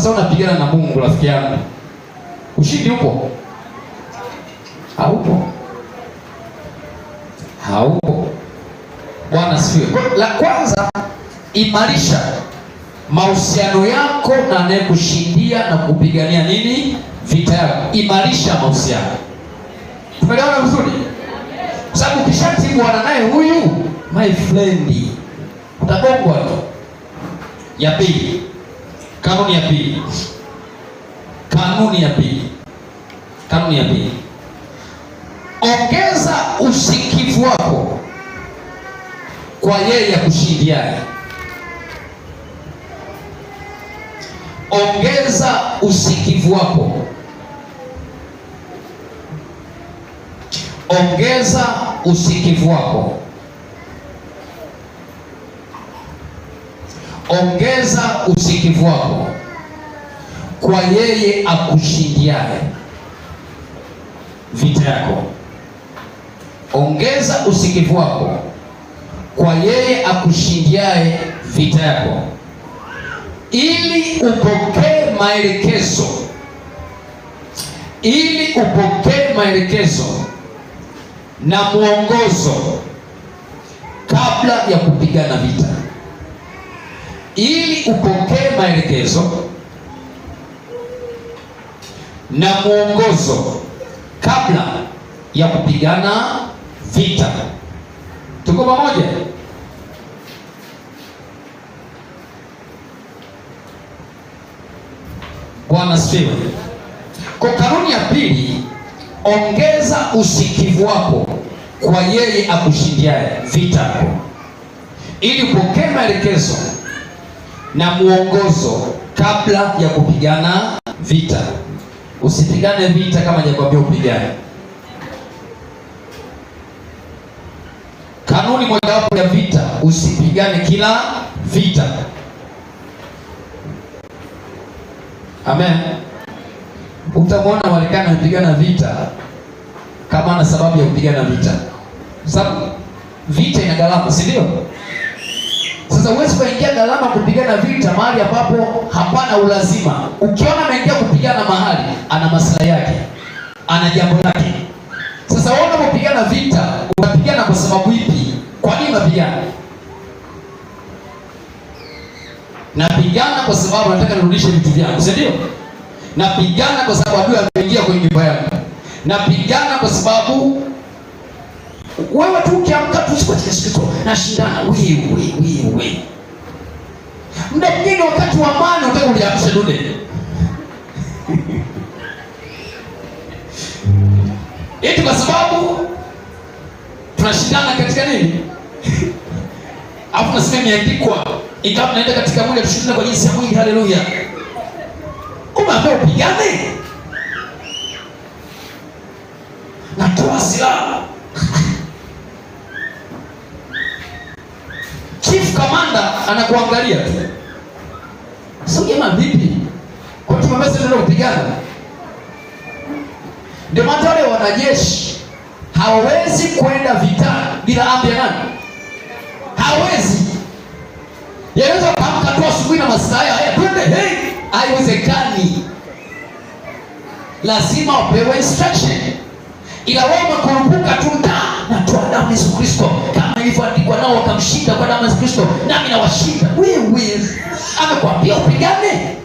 Sasa unapigana na Mungu, rafiki yangu, ushindi upo? Haupo, haupo. Bwana asifiwe. La kwanza, imarisha mahusiano yako na anayekushindia na kupigania nini? Vita yako. Imarisha mahusiano. Tumeelewana vizuri? Kwa sababu ukishatibuana naye huyu, my friend, utagongwa tu. Ya pili, kanuni ya pili, kanuni ya pili, kanuni ya pili, ongeza usikivu wako kwa yeye akushindiaye. Ongeza usikivu wako, ongeza usikivu wako, ongeza usikivu wako kwa yeye akushindiaye vita yako. Ongeza usikivu wako kwa yeye akushindiaye vita yako, ili upokee maelekezo, ili upokee maelekezo na mwongozo kabla ya kupigana vita, ili upokee maelekezo na mwongozo kabla ya kupigana vita. Tuko pamoja? Bwana asifiwe. Kwa kanuni ya pili, ongeza usikivu wako kwa yeye akushindiaye vita, ili upokee maelekezo na mwongozo kabla ya kupigana vita. Usipigane vita kama hajakwambia upigane. Kanuni mojawapo ya vita, usipigane kila vita. Amen. Utamwona Marekani anapigana vita kama ana sababu ya kupigana vita, sababu vita ina gharama, si ndio? Sasa huwezi kuingia gharama kupigana vita mahali ambapo hapana ulazima. Ukiona ameingia kupigana mahali, ana maslahi yake, ana jambo lake. Sasa wewe unapopigana vita, unapigana kwa sababu ipi? Kwa nini unapigana? Napigana kwa sababu nataka nirudishe vitu vyangu, si ndio? Napigana kwa sababu adui ameingia kwenye nyumba yangu. Napigana kwa sababu wewe tu ukiamka tu siku Kristo nashindana wewe. Muda mwingine wakati wa amani unataka uliamshe dude. Eti kwa sababu tunashindana katika nini? Hapo nasema imeandikwa, ikawa naenda katika mwili tushindane kwa jinsi ya mwili. Haleluya. Umeambiwa upigane. Natoa silaha. Chief Commander anakuangalia tu. Sio jamaa vipi? Kwa nini mabasi ndio kupigana? Ndio maana wale wanajeshi hawawezi kwenda vitani bila amri ya nani? Hawezi. Yanaweza kuamka tu asubuhi na masaa haya twende, hey, haiwezekani. Lazima upewe instruction. Ila wao makurupuka tu na toa damu ya Yesu Kristo kama ilivyoandikwa, nao wakamshinda kwa damu ya Yesu Kristo, nami nawashinda. Wewe amekwambia upigane.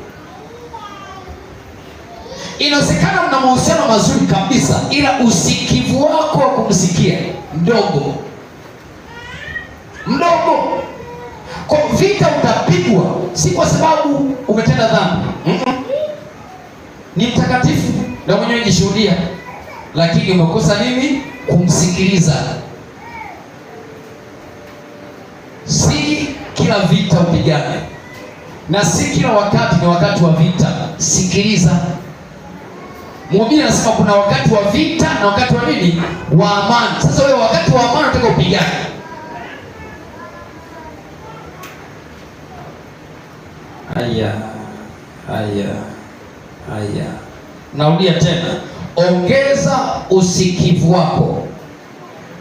Inawezekana mna mahusiano mazuri kabisa, ila usikivu wako wa kumsikia mdogo. Kwa vita utapigwa si kwa sababu umetenda dhambi. Ni mtakatifu na mwenyewe jishuhudia, lakini umekosa nini? Kumsikiliza. Si kila vita upigane, na si kila wakati ni wakati wa vita. Sikiliza. Mhubiri anasema kuna wakati wa vita na wakati wa nini? Wa amani. Sasa wewe wakati wa amani unataka upigane. Haya. Naudia tena. Ongeza usikivu wako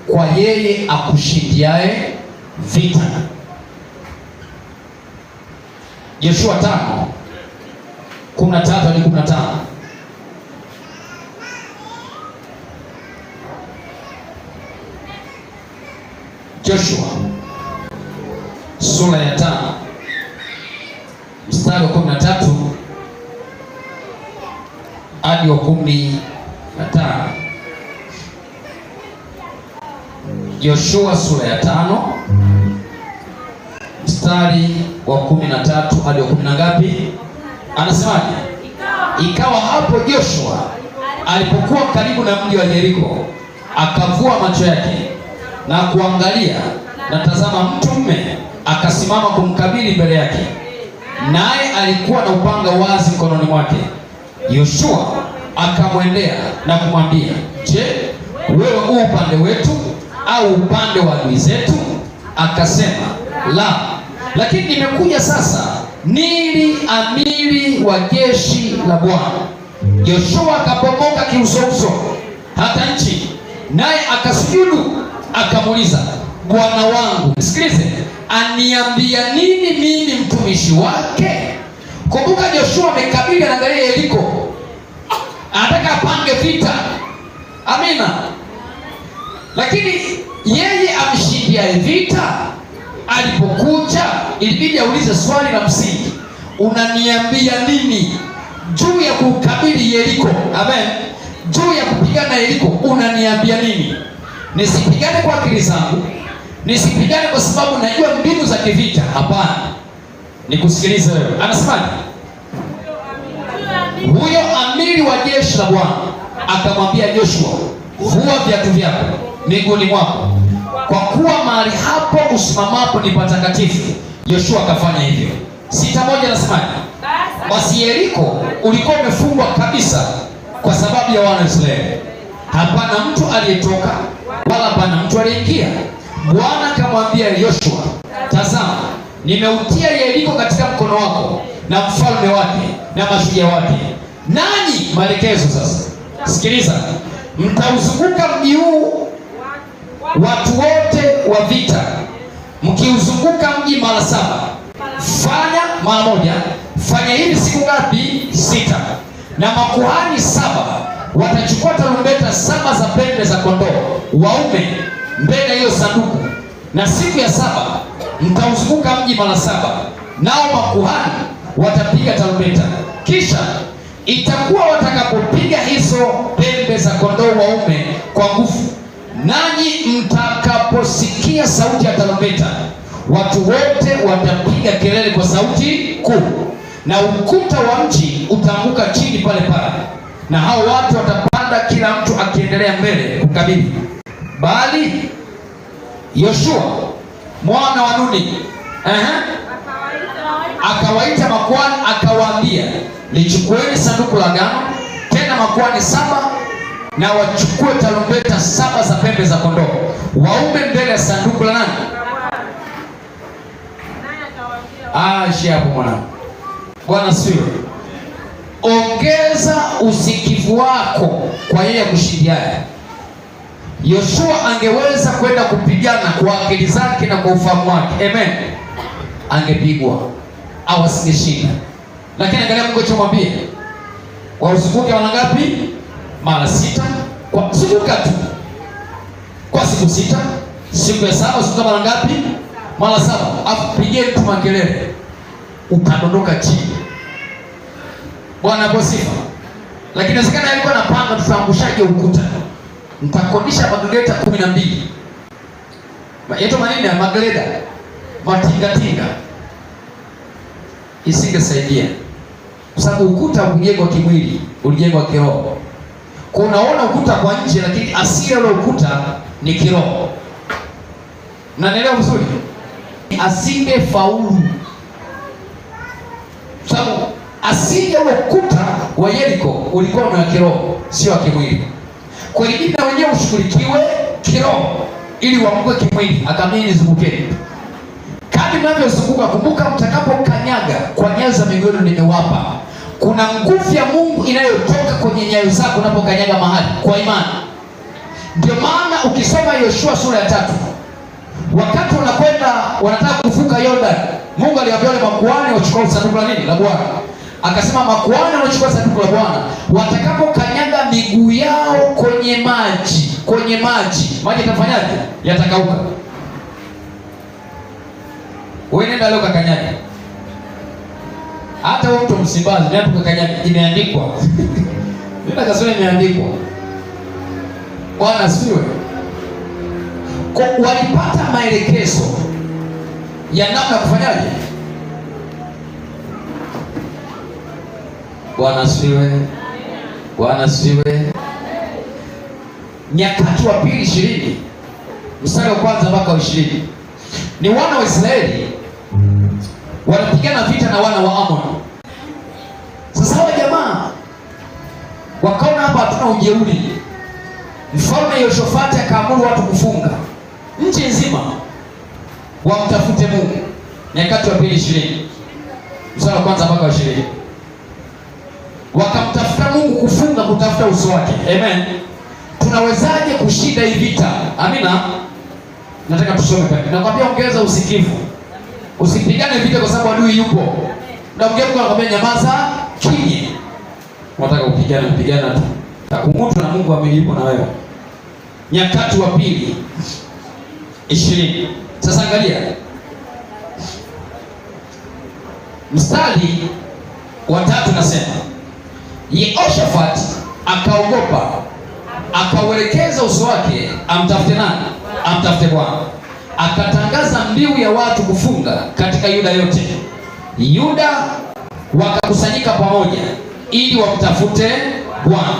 kwa yeye akushindiaye vita. Yoshua 5 13 hadi 15. Joshua sura ya 5 mstari wa 13 hadi wa 15. Joshua sura ya 5 mstari wa 13 hadi wa 10 ngapi? Anasemaje? Ikawa hapo Joshua alipokuwa karibu na mji wa Yeriko, akavua macho yake na kuangalia, na tazama, mtu mume akasimama kumkabili mbele yake, naye alikuwa na upanga wazi mkononi mwake. Yoshua akamwendea na kumwambia, je, wewe u upande wetu au upande wa adui zetu? Akasema, la, lakini nimekuja sasa nili amiri wa jeshi la Bwana. Yoshua akapomoka kiusouso hata nchi, naye akasujudu, akamuuliza, Bwana wangu, sikilize, aniambia nini mimi mtumishi wake? Kumbuka Joshua amekabili, anaangalia Yeriko, anataka apange vita. Amina. Lakini yeye amshindia vita. Alipokuja ilibidi aulize swali la msingi, unaniambia nini juu ya kukabili Yeriko? Amen. Juu ya kupigana Yeriko unaniambia nini? Nisipigane kwa akili zangu, nisipigane kwa sababu najua mbinu za kivita. Hapana, nikusikilize wewe. Anasemaje? Huyo amiri wa jeshi la Bwana akamwambia Joshua, vua viatu vyako miguuni mwako, kwa kuwa mahali hapo usimamapo ni patakatifu. Joshua akafanya hivyo. 6:1 anasemaje? Basi Yeriko ulikuwa umefungwa kabisa kwa sababu ya wana wa Israeli. Hapana mtu aliyetoka wala hapana mtu aliyeingia. Bwana akamwambia Yoshua, tazama, nimeutia Yeriko katika mkono wako na mfalme wake na mashujaa wake. Nanyi, maelekezo sasa, sikiliza, mtauzunguka mji huu watu wote wa vita, mkiuzunguka mji mara 7. Fanya mara moja. Fanya hivi siku ngapi? 6. Na makuhani 7 watachukua tarumbeta 7 za pembe za kondoo waume mbele ya hiyo sanduku, na siku ya 7 mtauzunguka mji mara 7, nao makuhani watapiga tarumbeta. Kisha itakuwa watakapopiga hizo pembe za kondoo waume kwa nguvu, nanyi mtakaposikia sauti ya tarumbeta, watu wote watapiga kelele kwa sauti kuu, na ukuta wa mji utaanguka chini pale pale, na hao watu watapanda, kila mtu akiendelea mbele kukabili. Bali Yoshua mwana wa Nuni akawaita makuhani, akawaambia, lichukueni sanduku la agano. Tena makuhani 7 na wachukue tarumbeta 7 za pembe za kondoo waume mbele ya sanduku la nani? Hapo mwanangu. Bwana siwe. Ongeza usikivu wako kwa yeye kushindiana. Yoshua angeweza kwenda kupigana kwa akili zake na kwa ufahamu wake. Amen. Angepigwa au asingeshinda. Lakini angalia Mungu achomwambia, wauzunguke wana ngapi? Mara 6. Kwa zunguka tu kwa siku 6. Siku ya 7 zunguka mara ngapi? Mara 7. Afu pigeni tu makelele, utadondoka chini. Bwana asifiwe. Lakini inawezekana alikuwa anapanga tutaangushaje ukuta. Mtakodisha magreda 12. Yeto manini ya magreda? Matinga. Isingesaidia. Kwa sababu ukuta ulijengwa kimwili, ulijengwa kiroho. Kwa unaona ukuta kwa nje, lakini asili ya ukuta ni kiroho. Mnanielewa vizuri? Asingefaulu. Sababu asili ya ukuta wa Yeriko ulikuwa ni wa kiroho, sio wa kimwili. Kwa hiyo na wenyewe ushughulikiwe kiroho ili waamke kimwili. Akamini zungukeni. Kadri mnavyozunguka, kumbuka mtakapokanyaga kwa nyayo za miguu nimewapa. Kuna nguvu ya Mungu inayotoka kwenye nyayo zako unapokanyaga mahali kwa imani. Ndio maana ukisoma Yoshua sura ya 3, wakati wanakwenda wanataka kuvuka Yordani, Mungu aliwaambia wale makuhani wachukue sanduku la nini? La Bwana. Akasema makuhani wanaochukua sanduku la Bwana watakapokanyaga miguu yao kwenye maji yatafanyaje? Yatakauka. Wewe nenda leo kakanyaga. Hata wewe mtu Msimbazi nenda tukakanyaga, imeandikwa. Nenda kasome, imeandikwa. Bwana asifiwe. Walipata maelekezo ya namna kufanyaje. Bwana asifiwe. Bwana asifiwe. Nyakati wa pili 20 mstari wa kwanza mpaka 20 ni wana wa Israeli wanapigana vita na wana wa Amon. Sasa hawa jamaa wakaona hapa hatuna ujeuri. Mfalme Yehoshafati akaamuru watu kufunga nchi nzima wamtafute Mungu. Nyakati wa pili 20 mstari wa kwanza mpaka 20 wakamtafuta Mungu, kufunga, kutafuta uso wake. Amen. Tunawezaje kushinda hii vita? Amina. Nataka tusome pale. Nakwambia ongeza usikivu. Usipigane vita kwa sababu adui yupo. Na Mungu anakuambia nyamaza kimya. Unataka kupigana tu. Takumutu na Mungu amelipo na wewe. Nyakati wa pili 20. Sasa angalia. Mstari wa 3 nasema Yehoshafati akaogopa, akauelekeza uso wake amtafute nani? Amtafute Bwana. Akatangaza mbiu ya watu kufunga katika Yuda yote. Yuda wakakusanyika pamoja ili wamtafute Bwana.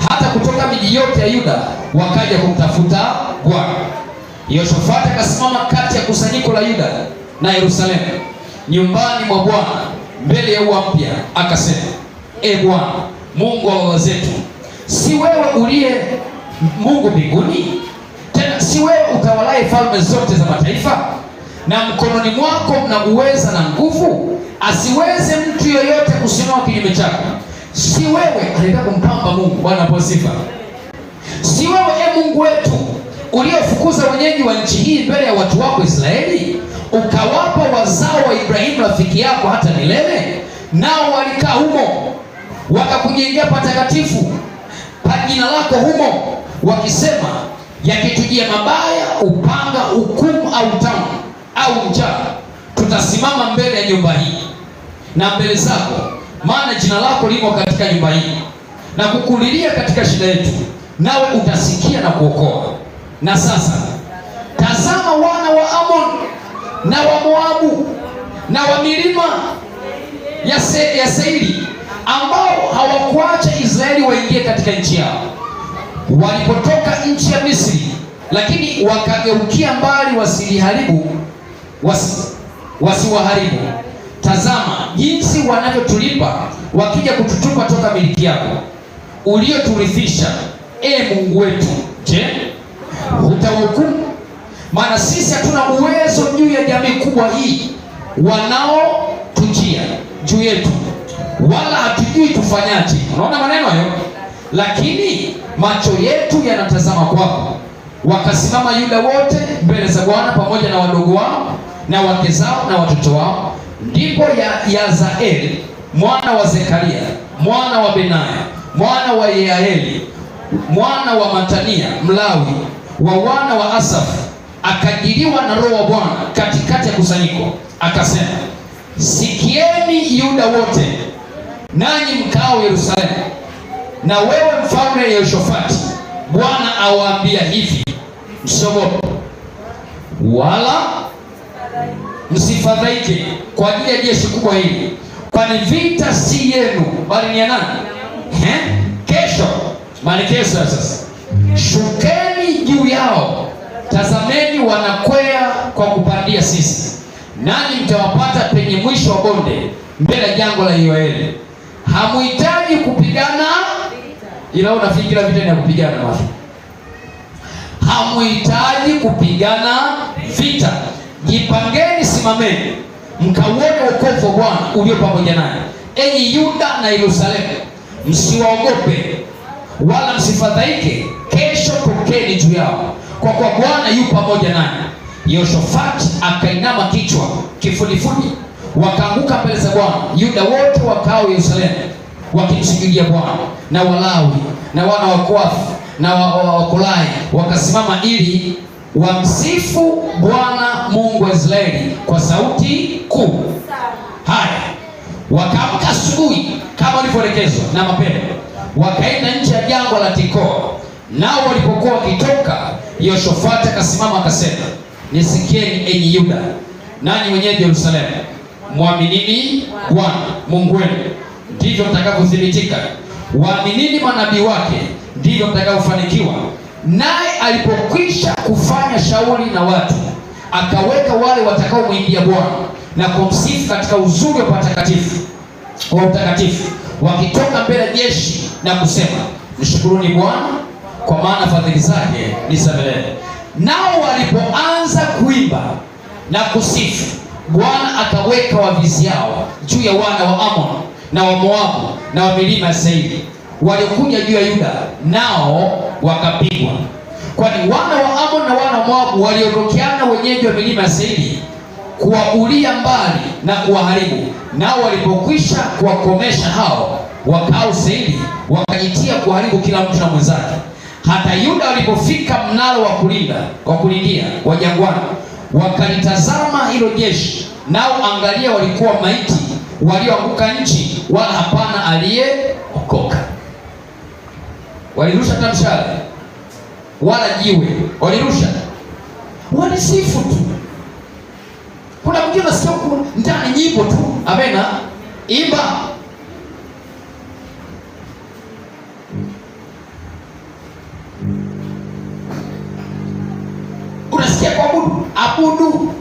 Hata kutoka miji yote ya Yuda wakaja kumtafuta Bwana. Yehoshafati akasimama kati ya kusanyiko la Yuda na Yerusalemu, nyumbani mwa Bwana mbele ya ua mpya, akasema, E Bwana, Mungu wa baba zetu, si wewe uliye Mungu mbinguni? Tena si wewe utawalaye falme zote za mataifa? Na mkononi mwako mna uweza na nguvu, asiweze mtu yoyote kusimama kinyume chako. Si wewe, alitaka kumpamba Mungu. Bwana apewe sifa. Si wewe, e Mungu wetu, uliofukuza wenyeji wa nchi hii mbele ya watu wako Israeli, ukawapa wazao wa Ibrahimu rafiki yako hata milele? Nao walikaa humo, wakakujengea patakatifu pa jina lako humo, wakisema, yakitujia mabaya, upanga, hukumu au tamu au njaa, tutasimama mbele ya nyumba hii na mbele zako, maana jina lako limo katika nyumba hii, na kukulilia katika shida yetu, nawe utasikia na kuokoa. Na sasa tazama, wana wa Amon na wa Moabu na wa milima ya Seiri, ambao hawakuacha Israeli waingie katika nchi yao walipotoka nchi ya Misri, lakini wakageukia mbali wasiwaharibu. Tazama jinsi wanavyotulipa, wakija kututupa toka miliki yako ulioturithisha, e Mungu wetu. Je, hutahukumu? Maana sisi hatuna uwezo juu ya jamii kubwa hii wanaotujia juu yetu, wala hatujui tufanyaje. Unaona maneno hayo? Lakini macho yetu yanatazama kwako. Wakasimama Yuda wote mbele za Bwana, pamoja na wadogo wao na wake zao na watoto wao. Ndipo Yazaeli mwana wa Zekaria mwana wa Benaya mwana wa Yeaeli mwana wa Matania Mlawi wa wana wa Asafu akajiliwa na Roho wa Bwana katikati ya kusanyiko, akasema, sikieni Yuda wote, nanyi mkao Yerusalemu, na wewe mfalme Yehoshafati, Bwana awaambia hivi, msiogope wala msifadhaike kwa ajili ya jeshi kubwa hili, kwani vita si yenu bali ni ya nani? Kesho, maelekezo sasa, shukeni juu yao, tazameni wanakwea kwa kupandia sisi, nanyi mtawapata penye mwisho wa bonde mbele ya jangwa la Yoeli. Hamuhitaji kupigana, ila unafikira vita ni ya kupigana watu. Hamuhitaji kupigana vita. Jipangeni, simameni, mkauone wokovu wa Bwana ulio pamoja naye, enyi Yuda na Yerusalemu. Msiwaogope wala msifadhaike, kesho tokeni juu yao, kwa kuwa Bwana yu pamoja naye. Yehoshafati akainama kichwa kifudifudi, wakaanguka mbele za Bwana. Yuda wote wakao Yerusalemu wakimshikilia Bwana, na Walawi na wana wa Kohathi na Wakolai wakasimama ili wamsifu Bwana Mungu wa Israeli kwa sauti kuu. Haya, wakaamka asubuhi kama walivyoelekezwa na mapema, wakaenda nje ya jangwa la Tekoa. Nao walipokuwa wakitoka, Yehoshafati akasimama akasema, nisikieni enyi Yuda, nanyi wenyeji Yerusalemu, mwaminini Bwana Mungu wenu, ndivyo mtakavyothibitika. Waaminini manabii wake, ndivyo mtakavyofanikiwa. Naye alipokwisha kufanya shauri na watu, akaweka wale watakaomwimbia Bwana na kumsifu katika uzuri wa patakatifu wa utakatifu, wakitoka mbele ya jeshi na kusema, mshukuruni Bwana, kwa maana fadhili zake ni za milele. Nao walipoanza kuimba na kusifu, Bwana akaweka waviziao juu ya wana wa Amon na wa Moabu na wa milima ya Seiri, waliokuja juu ya Yuda, nao wakapigwa. Kwani wana wa Amon na wana wa Moabu waliondokeana wenyeji wa milima ya Seiri kuwaulia mbali na kuwaharibu. Nao walipokwisha kuwakomesha hao wakao Seiri, wakajitia kuharibu kila mtu na mwenzake. Hata Yuda walipofika mnalo wa kulindia wa jangwani, wakalitazama hilo jeshi, nao angalia, walikuwa maiti walioanguka nchi, wala hapana aliyeokoka. Walirusha tamshale wala jiwe, walirusha, walisifu tu. Kuna mwingine nasikia ndani nyimbo tu, amena, imba. Unasikia kuabudu, abudu.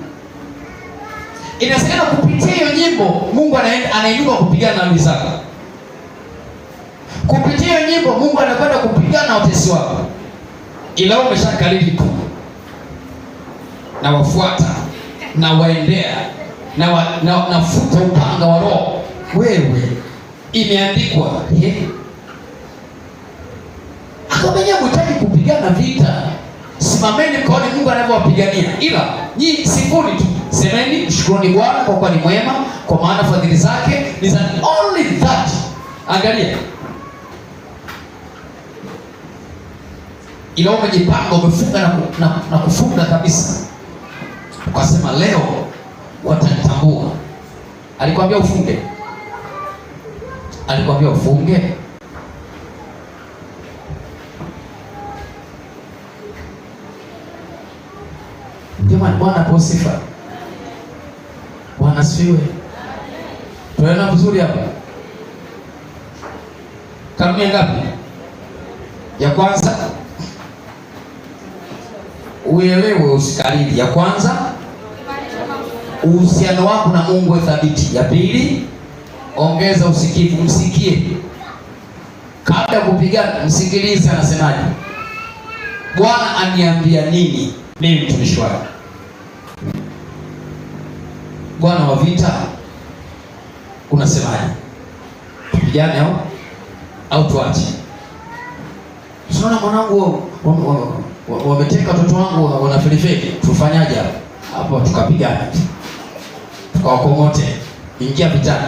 Inawezekana kupitia hiyo nyimbo Mungu anainuka kupigana na adui zako. Kupitia hiyo nyimbo Mungu anakwenda kupigana na watesi wako. Ila umeshakalili tu, na wafuata na waendea na nafuta upanga wa Roho. Wewe imeandikwa, akamwambia mtaki kupigana vita, simameni mkaone Mungu anavyowapigania. Ila nyi sifuni tu, semeni mshukuruni Bwana kwa kuwa ni mwema, kwa maana fadhili zake ni za only that. Angalia, ila umejipanga, umefunga na kufunga kabisa, ukasema leo watanitambua. Alikwambia ufunge? Alikwambia ufunge? Jamani, Bwana apewe sifa. Bwana asifiwe. Tunaona vizuri hapa. Kanuni ngapi? Ya kwanza, uelewe usikariri. Ya kwanza, uhusiano wako na Mungu thabiti. Ya pili, ongeza usikivu, msikie. Kabla ya kupigana, msikilize anasemaje. Bwana aniambia nini mimi mtumishi wake? Bwana wa vita unasemaje? Tupigane au tuache? Unaona mwanangu, wameteka watoto wangu wanafilifeli, tufanyaje hapo? Tukapigana, tukawakomote, ingia vitani,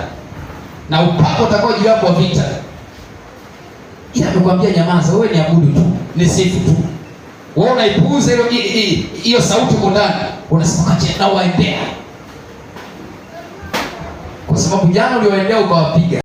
na upako utakao juu yako wa vita. Ila nikwambia nyamaza, wewe ni abudu tu, ni sifu tu. Wewe unaipuuza hiyo sauti kwa ndani, unasema kaje na waendea, kwa sababu jana ulioendea ukawapiga.